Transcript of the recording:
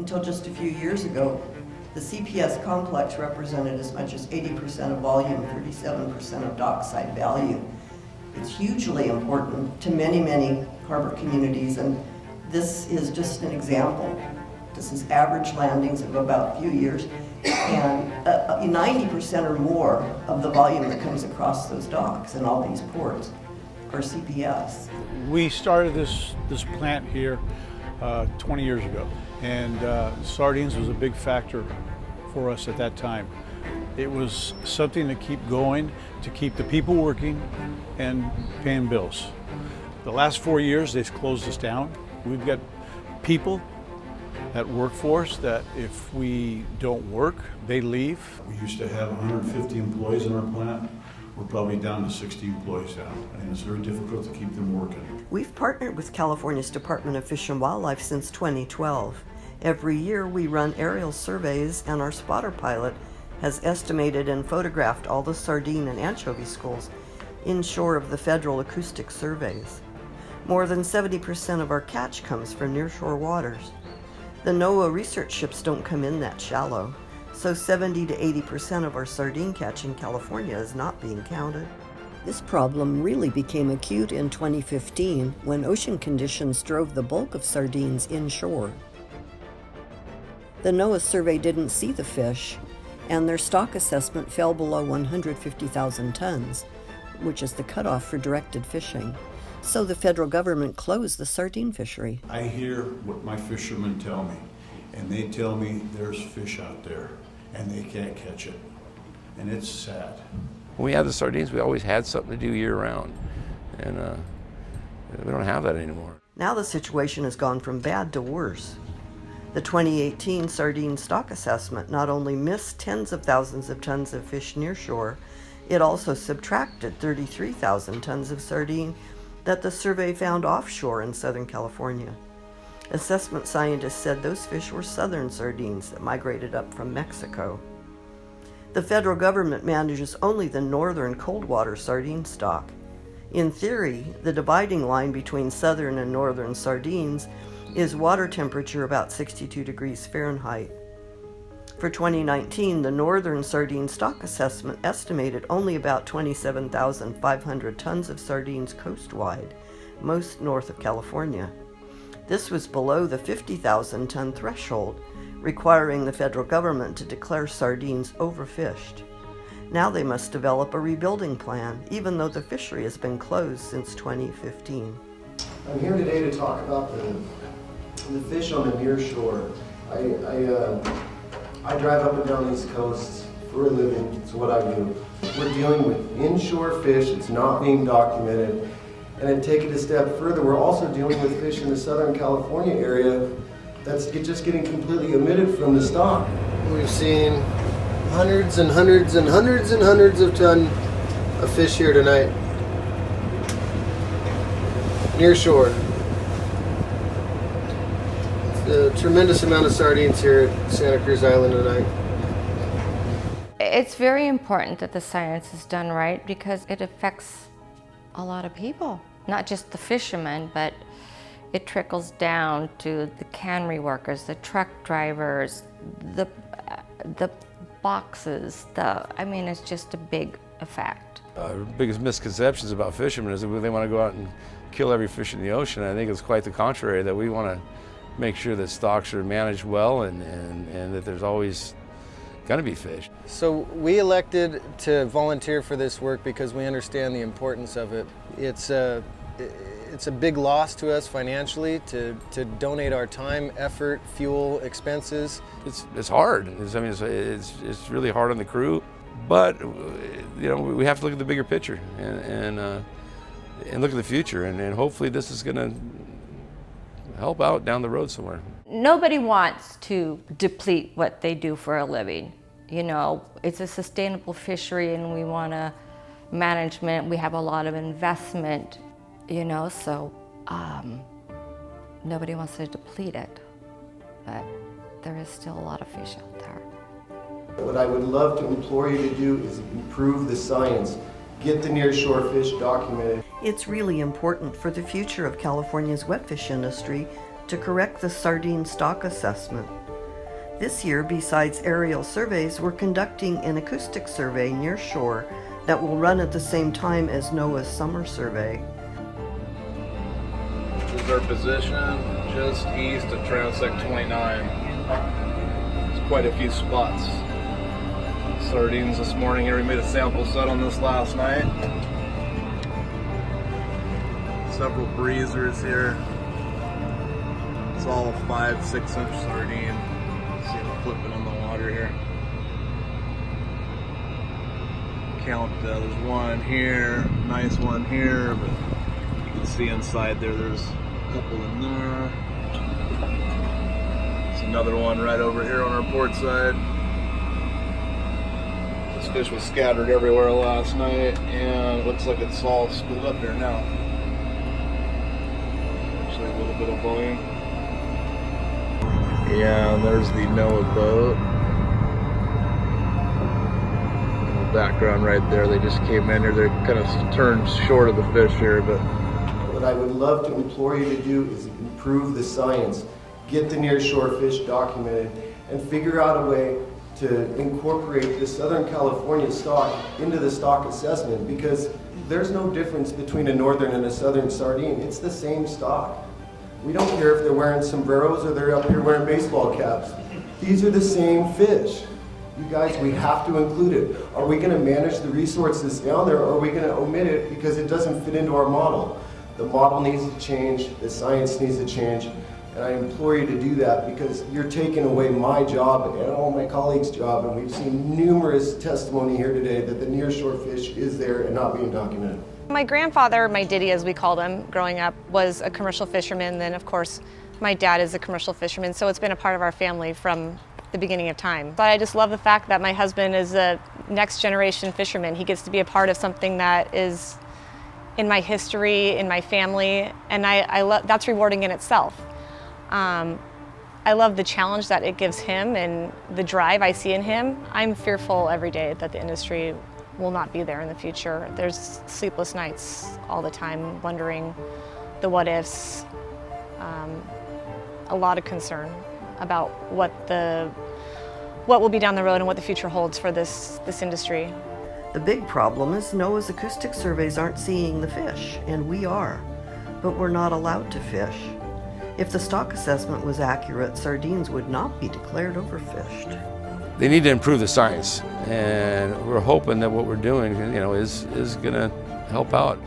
Until just a few years ago, the CPS complex represented as much as 80% of volume, 37% of dockside value. It's hugely important to many, many harbor communities, and this is just an example. This is average landings of about a few years, and 90% or more of the volume that comes across those docks and all these ports are CPS. We started this plant here 20 years ago, and sardines was a big factor for us at that time. It was something to keep going, to keep the people working and paying bills. The last 4 years, they've closed us down. We've got people that work for us that if we don't work, they leave. We used to have 150 employees in our plant. We're probably down to 60 employees now, and it's very difficult to keep them working. We've partnered with California's Department of Fish and Wildlife since 2012. Every year we run aerial surveys, and our spotter pilot has estimated and photographed all the sardine and anchovy schools inshore of the federal acoustic surveys. More than 70% of our catch comes from nearshore waters. The NOAA research ships don't come in that shallow, so 70 to 80% of our sardine catch in California is not being counted. This problem really became acute in 2015 when ocean conditions drove the bulk of sardines inshore. The NOAA survey didn't see the fish, and their stock assessment fell below 150,000 tons, which is the cutoff for directed fishing. So the federal government closed the sardine fishery. I hear what my fishermen tell me, and they tell me there's fish out there, and they can't catch it, and it's sad. When we had the sardines, we always had something to do year-round, and we don't have that anymore. Now the situation has gone from bad to worse. The 2018 sardine stock assessment not only missed tens of thousands of tons of fish nearshore, it also subtracted 33,000 tons of sardine that the survey found offshore in Southern California. Assessment scientists said those fish were southern sardines that migrated up from Mexico. The federal government manages only the northern cold water sardine stock. In theory, the dividing line between southern and northern sardines is water temperature about 62 degrees Fahrenheit. For 2019, the northern sardine stock assessment estimated only about 27,500 tons of sardines coastwide, most north of California. This was below the 50,000 ton threshold, requiring the federal government to declare sardines overfished. Now they must develop a rebuilding plan, even though the fishery has been closed since 2015. I'm here today to talk about the fish on the near shore. I drive up and down these coasts for a living. It's what I do. We're dealing with inshore fish. It's not being documented. And then take it a step further, we're also dealing with fish in the Southern California area that's just getting completely omitted from the stock. We've seen hundreds and hundreds and hundreds and hundreds of tons of fish here tonight. Near shore. A tremendous amount of sardines here at Santa Cruz Island tonight. It's very important that the science is done right because it affects a lot of people, not just the fishermen, but it trickles down to the cannery workers, the truck drivers, the boxes, it's just a big effect. Biggest misconceptions about fishermen is that they want to go out and kill every fish in the ocean. I think it's quite the contrary, that we want to make sure that stocks are managed well and that there's always going to be fish. So we elected to volunteer for this work because we understand the importance of it. It's a big loss to us financially to donate our time, effort, fuel, expenses. It's hard. It's really hard on the crew, but we have to look at the bigger picture and look at the future, and hopefully this is going to help out down the road somewhere. Nobody wants to deplete what they do for a living. It's a sustainable fishery and we want management, we have a lot of investment, so nobody wants to deplete it, but there is still a lot of fish out there. What I would love to implore you to do is improve the science. Get the nearshore fish documented. It's really important for the future of California's wetfish industry to correct the sardine stock assessment. This year, besides aerial surveys, we're conducting an acoustic survey near shore that will run at the same time as NOAA's summer survey. This is our position just east of Transect 29. There's quite a few spots. Sardines this morning here. We made a sample set on this last night. Several breezers here. It's all 5-6 inch sardine. See them flipping in the water here. Count, there's one here, nice one here, but you can see inside there's a couple in there. There's another one right over here on our port side. This fish was scattered everywhere last night, and it looks like it's all schooled up here now. Actually, a little bit of volume. Yeah, and there's the NOAA boat. Background right there. They just came in here. They're kind of turned short of the fish here, but What I would love to implore you to do is improve the science, get the nearshore fish documented, and figure out a way to incorporate the Southern California stock into the stock assessment, because there's no difference between a northern and a southern sardine. It's the same stock. We don't care if they're wearing sombreros or they're up here wearing baseball caps. These are the same fish. You guys, we have to include it. Are we going to manage the resources down there, or are we going to omit it because it doesn't fit into our model? The model needs to change, the science needs to change, and I implore you to do that, because you're taking away my job and all my colleagues' job, and we've seen numerous testimony here today that the nearshore fish is there and not being documented. My grandfather, my diddy as we called him growing up, was a commercial fisherman. Then of course my dad is a commercial fisherman, so it's been a part of our family from the beginning of time. But I just love the fact that my husband is a next generation fisherman. He gets to be a part of something that is in my history, in my family, and I love that's rewarding in itself. I love the challenge that it gives him and the drive I see in him. I'm fearful every day that the industry will not be there in the future. There's sleepless nights all the time wondering the what ifs, a lot of concern about what will be down the road and what the future holds for this industry. The big problem is NOAA's acoustic surveys aren't seeing the fish, and we are, but we're not allowed to fish. If the stock assessment was accurate, sardines would not be declared overfished. They need to improve the science, and we're hoping that what we're doing, is going to help out.